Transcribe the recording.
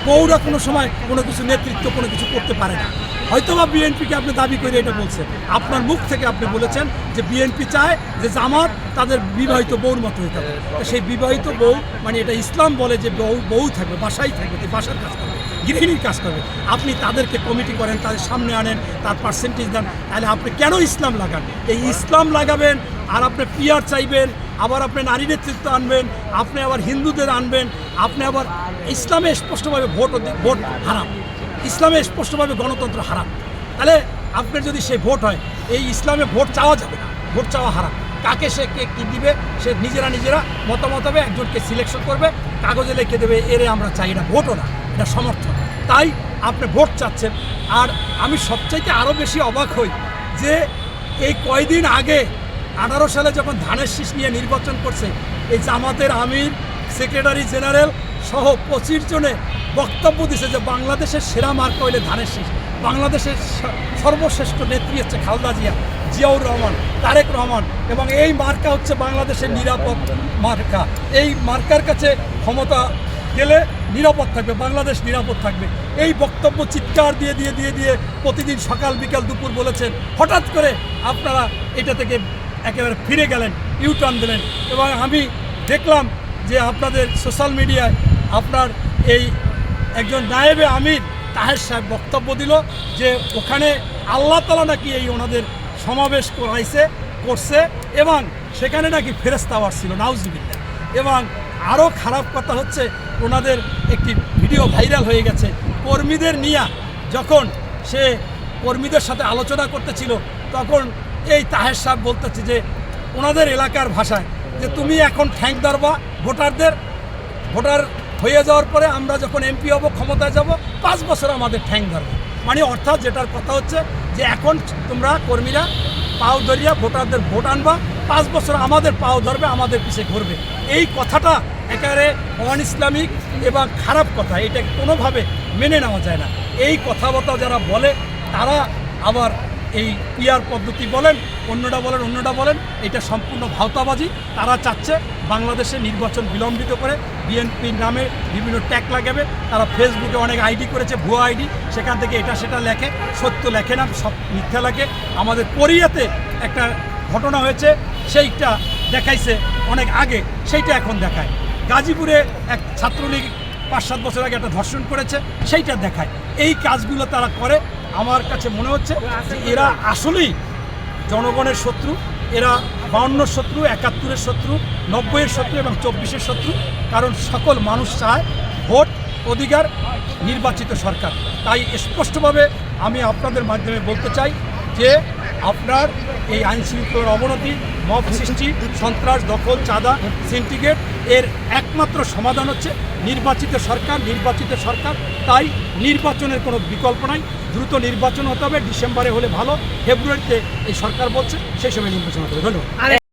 বউরা কোনো সময় কোনো কিছু নেতৃত্ব কোনো কিছু করতে পারে না। হয়তোবা বিএনপিকে আপনি দাবি করে এটা বলছেন, আপনার মুখ থেকে আপনি বলেছেন যে বিএনপি চায় যে জামাত তাদের বিবাহিত বউর মতো হতে হবে। সেই বিবাহিত বউ মানে এটা ইসলাম বলে যে বউ থাকবে, বাসায় থাকবে, বাসার কাজ করবে, গৃহিণীর কাজ করবে। আপনি তাদেরকে কমিটি করেন, তাদের সামনে আনেন, তার পার্সেন্টেজ দেন, তাহলে আপনি কেন ইসলাম লাগান? এই ইসলাম লাগাবেন আর আপনি পিয়ার চাইবেন, আবার আপনি নারী নেতৃত্ব আনবেন, আপনি আবার হিন্দুদের আনবেন, আপনি আবার ইসলামে স্পষ্টভাবে ভোট হারাম, ইসলামে স্পষ্টভাবে গণতন্ত্র হারাম। তাহলে আপনার যদি সে ভোট হয়, এই ইসলামে ভোট চাওয়া যাবে না, ভোট চাওয়া হারাম। কাকে সে কে কী দিবে সে নিজেরা মতামত হবে, একজনকে সিলেকশন করবে, কাগজে লিখে দেবে এরে আমরা চাই। এটা ভোটও না, এটা সমর্থন। তাই আপনি ভোট চাচ্ছেন। আর আমি সবচাইতে আরও বেশি অবাক হই যে এই কয়দিন আগে 18 সালে যখন ধানের শীষ নিয়ে নির্বাচন করছে, এই জামাতের আমির, সেক্রেটারি জেনারেল সহ 25 জনে বক্তব্য দিছে যে বাংলাদেশের সেরা মার্কা হইলে ধানের শীষ, বাংলাদেশের সর্বশ্রেষ্ঠ নেত্রী হচ্ছে খালেদা জিয়া, জিয়াউর রহমান, তারেক রহমান, এবং এই মার্কা হচ্ছে বাংলাদেশের নিরাপদ মার্কা। এই মার্কার কাছে ক্ষমতা গেলে নিরাপদ থাকবে, বাংলাদেশ নিরাপদ থাকবে। এই বক্তব্য চিৎকার দিয়ে দিয়ে দিয়ে দিয়ে প্রতিদিন সকাল বিকাল দুপুর বলেছেন। হঠাৎ করে আপনারা এটা থেকে একেবারে ফিরে গেলেন, ইউটার্ন দিলেন। এবং আমি দেখলাম যে আপনাদের সোশ্যাল মিডিয়ায় আপনার এই একজন নায়েবে আমির তাহের সাহেব বক্তব্য দিল যে ওখানে আল্লাহ তাআলা নাকি এই ওনাদের সমাবেশ করছে এবং সেখানে নাকি ফেরেশতা আসছিল, নাউজুবিল্লাহ। এবং আরও খারাপ কথা হচ্ছে ওনাদের একটি ভিডিও ভাইরাল হয়ে গেছে কর্মীদের নিয়ে, যখন সে কর্মীদের সাথে আলোচনা করতেছিল তখন এই তাহের সাহেব বলতেছে যে ওনাদের এলাকার ভাষায় যে তুমি এখন ঠ্যাং ধরবা ভোটারদের, ভোটার হয়ে যাওয়ার পরে আমরা যখন এমপি হব, ক্ষমতায় যাব, 5 বছর আমাদের ঠ্যাং ধরবে। মানে অর্থাৎ যেটার কথা হচ্ছে যে এখন তোমরা কর্মীরা পাও ধরিয়া ভোটারদের ভোট আনবা, 5 বছর আমাদের পাও ধরবে, আমাদের পিছে ঘুরবে। এই কথাটা একেবারে অন ইসলামিক এবং খারাপ কথা, এটা কোনোভাবে মেনে নেওয়া যায় না। এই কথাবার্তা যারা বলে তারা আবার এই পিয়ার পদ্ধতি বলেন, অন্যটা বলেন, এটা সম্পূর্ণ ভাওতাবাজি। তারা চাচ্ছে বাংলাদেশে নির্বাচন বিলম্বিত করে বিএনপির নামে বিভিন্ন ট্যাগ লাগাবে। তারা ফেসবুকে অনেক আইডি করেছে, ভুয়া আইডি, সেখান থেকে এটা সেটা লেখে, সত্য লেখে না, সব মিথ্যা লেখে। আমাদের কোরিয়াতে একটা ঘটনা হয়েছে, সেইটা দেখাইছে অনেক আগে, সেইটা এখন দেখায়। গাজীপুরে এক ছাত্রলীগ 5-7 বছর আগে একটা ধর্ষণ করেছে, সেইটা দেখায়। এই কাজগুলো তারা করে। আমার কাছে মনে হচ্ছে যে এরা আসলেই জনগণের শত্রু, এরা 52-এর শত্রু, 71-এর শত্রু, 90-এর শত্রু এবং 24-এর শত্রু। কারণ সকল মানুষ চায় ভোট, অধিকার, নির্বাচিত সরকার। তাই স্পষ্টভাবে আমি আপনাদের মাধ্যমে বলতে চাই যে আপনার এই আইনশৃঙ্খলার অবনতি, মব সৃষ্টি, সন্ত্রাস, দখল, চাঁদা, সিন্ডিকেট, এর একমাত্র সমাধান হচ্ছে নির্বাচিত সরকার। তাই নির্বাচনের কোনো বিকল্প নাই, দ্রুত নির্বাচন হতে হবে। ডিসেম্বরে হলে ভালো, ফেব্রুয়ারিতে এই সরকার বলছে সেই সময় নির্বাচন হতে হবে। ধন্যবাদ।